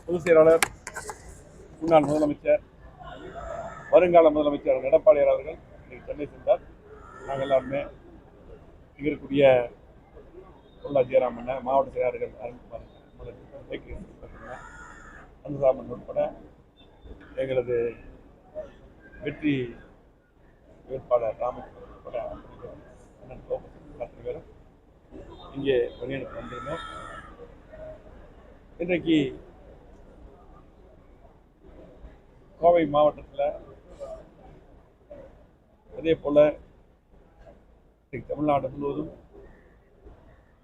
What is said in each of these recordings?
பொதுச் செயலாளர், முன்னாள் முதலமைச்சர், வருங்கால முதலமைச்சர் எடப்பாடியார் அவர்கள் இன்னைக்கு சென்னை சென்றார். நாங்கள் எல்லாருமே இங்கே இருக்கக்கூடிய பொருளா ஜெயராமன், மாவட்ட செயலாளர்கள் அருண்குமார், அனுராமன் உட்பட எங்களது வெற்றி வேட்பாளர் ராமகிருஷ்ணன் உட்பட அண்ணன் அத்தனை பேரும் இங்கே பணியெடுத்து வந்திருந்தோம். இன்றைக்கு கோவை மாவட்டத்தில் அதே போல தமிழ்நாடு முழுவதும்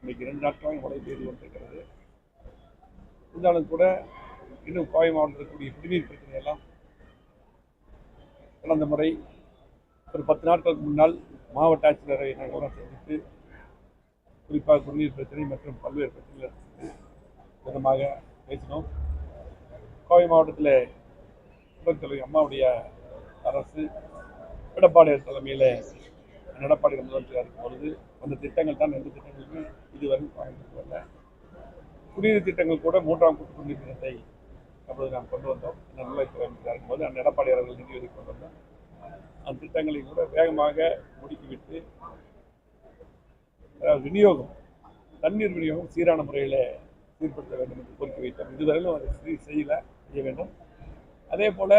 இன்னைக்கு 2 நாட்களாக மழை பெய்து கொண்டிருக்கிறது. இருந்தாலும் கூட இன்னும் கோவை மாவட்டத்தில் இருக்கக்கூடிய குடிநீர் பிரச்சனையெல்லாம் கடந்த முறை ஒரு 10 நாட்களுக்கு முன்னால் மாவட்ட ஆட்சியரை நாங்கள் சந்தித்து குறிப்பாக குடிநீர் பிரச்சனை மற்றும் பல்வேறு பிரச்சனைகள் விதமாக பேசினோம். கோவை மாவட்டத்தில் தலைவர் அம்மாவுடைய அரசு எடப்பாடியார் தலைமையில் எடப்பாடியார் முதலமைச்சராக இருக்கும் பொழுது அந்த திட்டங்கள் தான் எந்த திட்டங்களுமே இதுவரை பயன்படுத்தவில்லை. குடிநீர் திட்டங்கள் கூட 3ஆம் கூட்டு குடிநீர் திட்டத்தை அப்போது நாம் கொண்டு வந்தோம். நல்வாழ்வுத்துறை அமைச்சராக இருக்கும்போது அந்த எடப்பாடியார் அவர்கள் நிதி ஒதுக்கி கொண்டு வந்தோம். அந்த திட்டங்களை கூட வேகமாக முடுக்கிவிட்டு விநியோகம், தண்ணீர் விநியோகம் சீரான முறையில் சீர்படுத்த வேண்டும் என்று கோரிக்கை வைத்தோம். இதுவரையிலும் அதை செய்ய வேண்டும். அதே போல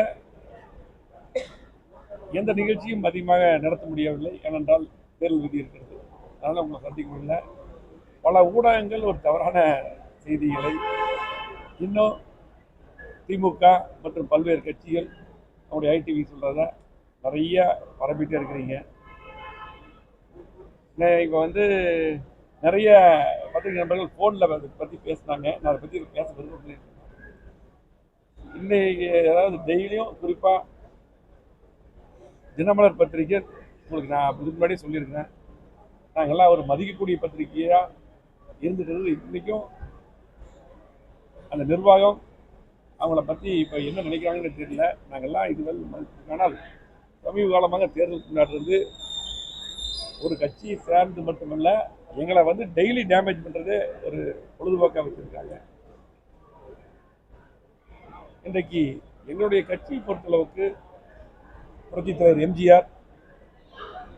எந்த நிகழ்ச்சியும் அதிகமாக நடத்த முடியவில்லை. ஏனென்றால் தேர்தல் விதி இருக்கிறது. அதனால் உங்களை சந்திக்க முடியல. பல ஊடகங்கள் ஒரு தவறான செய்திகளை இன்னும் திமுக மற்றும் பல்வேறு கட்சிகள் நம்முடைய ஐடிவி சொல்றத நிறைய பரப்பிட்டே இருக்கிறீங்க. இப்போ வந்து நிறைய பத்திரிகை நண்பர்கள் ஃபோனில் அதை பற்றி பேசினாங்க. நான் அதை பற்றி பேச விரும்புகிறேன். இன்னைக்கு அதாவது டெய்லியும் குறிப்பாக தினமலர் பத்திரிகை உங்களுக்கு நான் இதுக்கு முன்னாடியே சொல்லியிருக்கிறேன். நாங்கள்லாம் ஒரு மதிக்கக்கூடிய பத்திரிகையாக இருந்துக்கிறது. இன்றைக்கும் அந்த நிர்வாகம் அவங்கள பற்றி இப்போ என்ன நினைக்கிறாங்கன்னு தெரியல. நாங்கள்லாம் இதுவரை ஆனால் சமீப காலமாக தேர்தலுக்கு முன்னாடி இருந்து ஒரு கட்சியை சேர்ந்து மட்டுமல்ல, எங்களை வந்து டெய்லி டேமேஜ் பண்ணுறது ஒரு பொழுதுபோக்காக வச்சுருக்காங்க. இன்றைக்கு எங்களுடைய கட்சியை பொறுத்தளவுக்கு புரட்சித் தலைவர் எம்ஜிஆர்,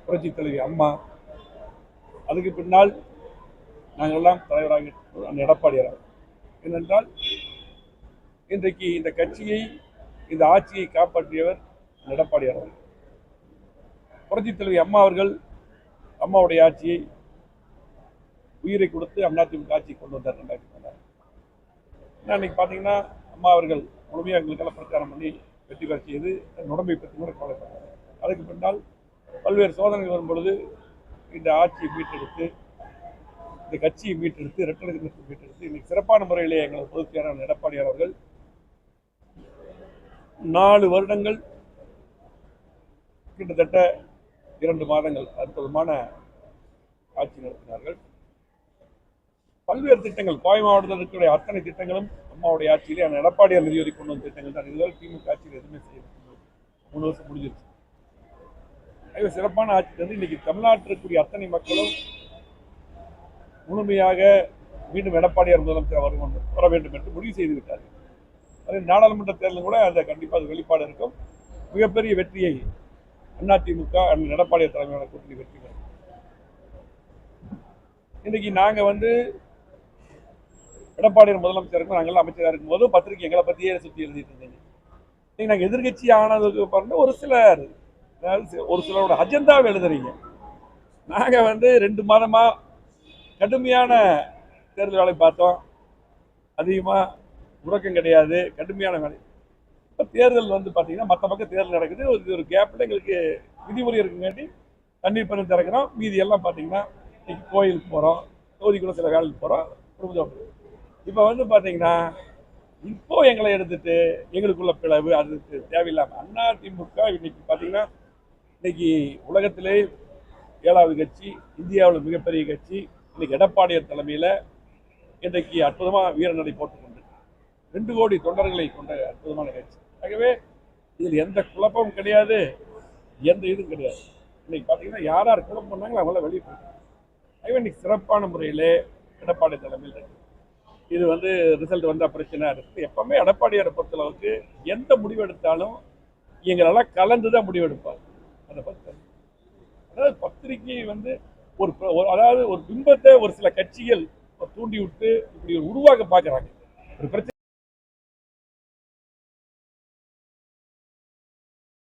புரட்சித் தலைவி அம்மா, அதுக்கு பின்னால் நாங்கள்லாம் தலைவராக அந்த எடப்பாடியார். ஏனென்றால் இன்றைக்கு இந்த கட்சியை, இந்த ஆட்சியை காப்பாற்றியவர் எடப்பாடியார் அவர்கள். புரட்சித் தலைவி அம்மா அவர்கள் அம்மாவுடைய ஆட்சியை உயிரை கொடுத்து அதிமுக ஆட்சியை கொண்டு வந்தார் 2016. இன்னைக்கு பார்த்தீங்கன்னா அம்மா அவர்கள் முழுமையாக எங்களுக்கெல்லாம் பிரச்சாரம் பண்ணி வெற்றி பெற செய்து உடம்பை பற்றி கூட கவலைப்பட்டார். அதுக்கு பின்னால் பல்வேறு சோதனைகள் வரும் பொழுது இந்த ஆட்சியை மீட்டெடுத்து, இந்த கட்சியை மீட்டெடுத்து, இரட்டை மீட்டெடுத்து இன்னைக்கு சிறப்பான முறையிலே எங்களது பொதுச் செயலாளர் எடப்பாடியார் அவர்கள் 4 வருடங்கள் கிட்டத்தட்ட 2 மாதங்கள் அற்புதமான ஆட்சி நடத்தினார்கள். பல்வேறு திட்டங்கள் கோவை மாவட்டத்தில் இருக்கிற அத்தனை திட்டங்களும் அம்மாவுடைய ஆட்சியிலே அந்த எடப்பாடியார் நிதி ஒதுக்கி கொண்டு வந்த திட்டங்கள் தான். இதுவரை திமுக ஆட்சியில் எதுவுமே செய்ய 3 வருஷம் முடிஞ்சிருச்சு. ஆகவே சிறப்பான ஆட்சி வந்து இன்னைக்கு தமிழ்நாட்டில் இருக்கக்கூடிய அத்தனை மக்களும் முழுமையாக மீண்டும் எடப்பாடியார் முதலமைச்சர் வர வேண்டும் என்று முடிவு செய்து விட்டார்கள். அதே நாடாளுமன்ற தேர்தலும் கூட அந்த கண்டிப்பாக அது வெளிப்பாடு இருக்கும். மிகப்பெரிய வெற்றியை அதிமுக எடப்பாடியார் தலைமையான கூட்டணி வெற்றி பெறும். இன்னைக்கு நாங்கள் வந்து எடப்பாடியார் முதலமைச்சர் இருக்கும், நாங்கள்லாம் அமைச்சராக இருக்கும்போது பத்திரிகை எங்களை பற்றியே சுற்றி எழுதிட்டு இருந்தீங்க. இன்னைக்கு நாங்கள் எதிர்கட்சி ஆனதுக்கு பாருங்க ஒரு சிலரோட அஜெண்டாவை எழுதுறீங்க. நாங்கள் வந்து 2 மாதமாக கடுமையான தேர்தல் வேலை பார்த்தோம். அதிகமாக முடக்கம் கிடையாது, கடுமையான வேலை. இப்போ தேர்தல் வந்து பார்த்தீங்கன்னா மற்ற பக்கம் தேர்தல் நடக்குது. ஒரு கேப்பில் எங்களுக்கு விதிமுறை இருக்குங்காட்டி தண்ணீர் பணம் திறக்கிறோம். மீதி எல்லாம் பார்த்தீங்கன்னா இன்னைக்கு கோயிலுக்கு போகிறோம், தொகுதிக்குள்ள சில வேலைக்கு போகிறோம், குடும்பம். இப்போ வந்து பார்த்தீங்கன்னா இப்போ எங்களை எடுத்துட்டு எங்களுக்குள்ள பிளவு அதுக்கு தேவையில்லாமல் அதிமுக இன்னைக்கு பார்த்தீங்கன்னா இன்னைக்கு உலகத்திலே 7வது கட்சி, இந்தியாவில் மிகப்பெரிய கட்சி. இன்னைக்கு எடப்பாடியார் தலைமையில் இன்றைக்கு அற்புதமாக வீரநடை போட்டுக்கொண்டு 2 கோடி தொண்டர்களை கொண்ட அற்புதமான கட்சி. ஆகவே இதில் எந்த குழப்பமும் கிடையாது, எந்த இதுவும் கிடையாது. இன்னைக்கு பார்த்தீங்கன்னா யார் யார் குழப்பம் பண்ணாங்களோ அவங்கள வெளியே போயிட்டாங்க. ஆகவே இன்னைக்கு சிறப்பான முறையில் எடப்பாடி தலைமையில் இருக்கு. இது வந்து ரிசல்ட் வந்தா பிரச்சனை இருக்கு. எப்பவுமே எடப்பாடியாரை பொறுத்தளவுக்கு எந்த முடிவு எடுத்தாலும் எங்களெல்லாம் கலந்து தான் முடிவு எடுப்பார். அதை பத்தி அதாவது பத்திரிகை வந்து அதாவது ஒரு பிம்பத்தை ஒரு சில கட்சிகள் தூண்டி விட்டு இப்படி ஒரு உருவாக்க பார்க்குறாங்க. ஒரு பிரச்சனை